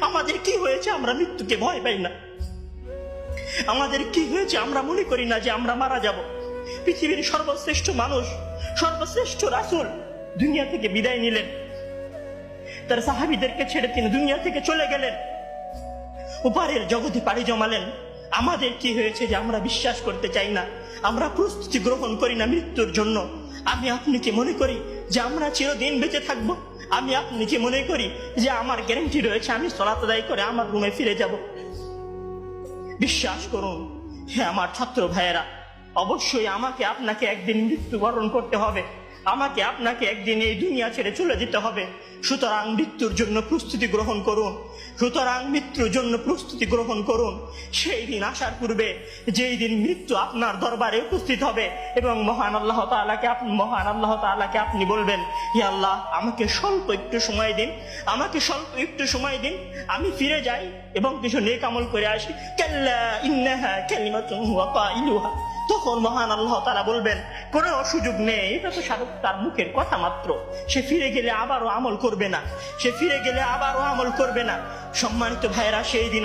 আমাদের কি হয়েছে আমরা মৃত্যুকে ভয় পাই না? আমাদের কি হয়েছে আমরা মনে করি না যে আমরা মারা যাব? পৃথিবীর সর্বশ্রেষ্ঠ মানুষ, সর্বশ্রেষ্ঠ রাসূল দুনিয়া থেকে বিদায় নিলেন, তার সাহাবীদেরকে ছেড়ে তিনি দুনিয়া থেকে চলে গেলেন, ওপারের জগতে পাড়ি জমালেন। আমাদের কি হয়েছে যে আমরা বিশ্বাস করতে চাই না, আমরা প্রস্তুতি গ্রহণ করি না মৃত্যুর জন্য? আমি আপনি কি মনে করি যে আমরা চিরদিন বেঁচে থাকবো? আমি আপনি কি মনে করি যে আমার গ্যারান্টি রয়েছে আমি সালাত আদায় করে আমার রুমে ফিরে যাব? বিশ্বাস করুন হে আমার ছাত্র ভাইয়েরা, অবশ্যই আমাকে আপনাকে একদিন মৃত্যুবরণ করতে হবে, আমাকে আপনাকে একদিন এই দুনিয়া ছেড়ে চলে যেতে হবে। সুতরাং মৃত্যুর জন্য প্রস্তুতি গ্রহণ করুন, সুতরাং মৃত্যুর জন্য প্রস্তুতি গ্রহণ করুন। সেই দিন আসার পূর্বে, যেই দিন মৃত্যু আপনার দরবারে উপস্থিত হবে এবং মহান আল্লাহ তাআলাকে আপনি বলবেন, হে আল্লাহ, আমাকে স্বল্প একটু সময় দিন, আমাকে স্বল্প একটু সময় দিন, আমি ফিরে যাই এবং কিছু নেক আমল করে আসি। কাল্লা ইন্নাহা কালিমাতুন হুয়া কাইলুহা। তখন মহান আল্লাহ তাআলা বলবেন, কোনো সুযোগ নেই, এটা তো সাধক তার মুখের কথা মাত্র, সে ফিরে গেলে আবারও আমল করবে না, সে ফিরে গেলে আবারও আমল করবে না। সম্মানিত ভাইরা, সেই দিন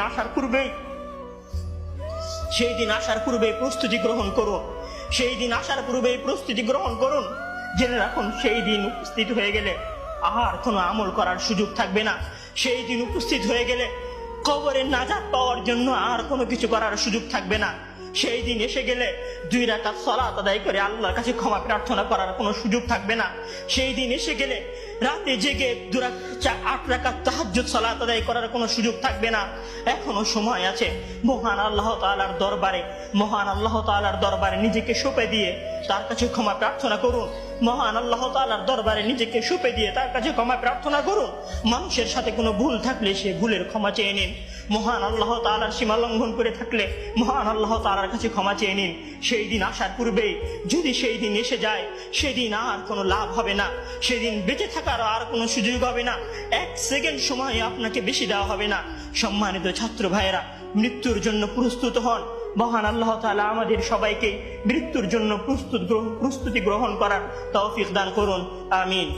আসার পূর্বেই প্রস্তুতি গ্রহণ করুন, সেই দিন আসার পূর্বেই প্রস্তুতি গ্রহণ করুন। জেনে রাখুন, সেই দিন উপস্থিত হয়ে গেলে আর কোনো আমল করার সুযোগ থাকবে না। সেই দিন উপস্থিত হয়ে গেলে কবরে নাজাত পাওয়ার জন্য আর কোনো কিছু করার সুযোগ থাকবে না। সেই দিন এসে গেলে 2 রাকাত সালাত আদায় করে আল্লাহর কাছে ক্ষমা প্রার্থনা করার কোনো সুযোগ থাকবে না। সেই দিন এসে গেলে রাতে জেগে 8 রাকাত তাহাজ্জুদ সালাত আদায় করার কোনো সুযোগ থাকবে না। এখনো সময় আছে। মহান আল্লাহ তাআলার দরবারে নিজেকে সঁপে দিয়ে তার কাছে ক্ষমা প্রার্থনা করুন। মহান আল্লাহ তাআলার দরবারে নিজেকে সঁপে দিয়ে তার কাছে ক্ষমা প্রার্থনা করুন। মানুষের সাথে কোনো ভুল থাকলে সে ভুলের ক্ষমা চেয়ে নিন। মহান আল্লাহ তাআলার সীমা লঙ্ঘন করে থাকলে মহান আল্লাহ তাআলার কাছে ক্ষমা চেয়ে নিন। সেই দিন আসার পূর্বেই যদি সেই দিন এসে যায়, সেদিন আর কোনো লাভ হবে না, সেদিন বেঁচে থাকার আর কোনো সুযোগ হবে না, 1 সেকেন্ড সময় আপনাকে বেশি দেওয়া হবে না। সম্মানিত ছাত্র ভাইয়েরা, মৃত্যুর জন্য প্রস্তুত হন। মহান আল্লাহ তাআলা আমাদের সবাইকে মৃত্যুর জন্য প্রস্তুতি গ্রহণ করার তৌফিক দান করুন। আমিন।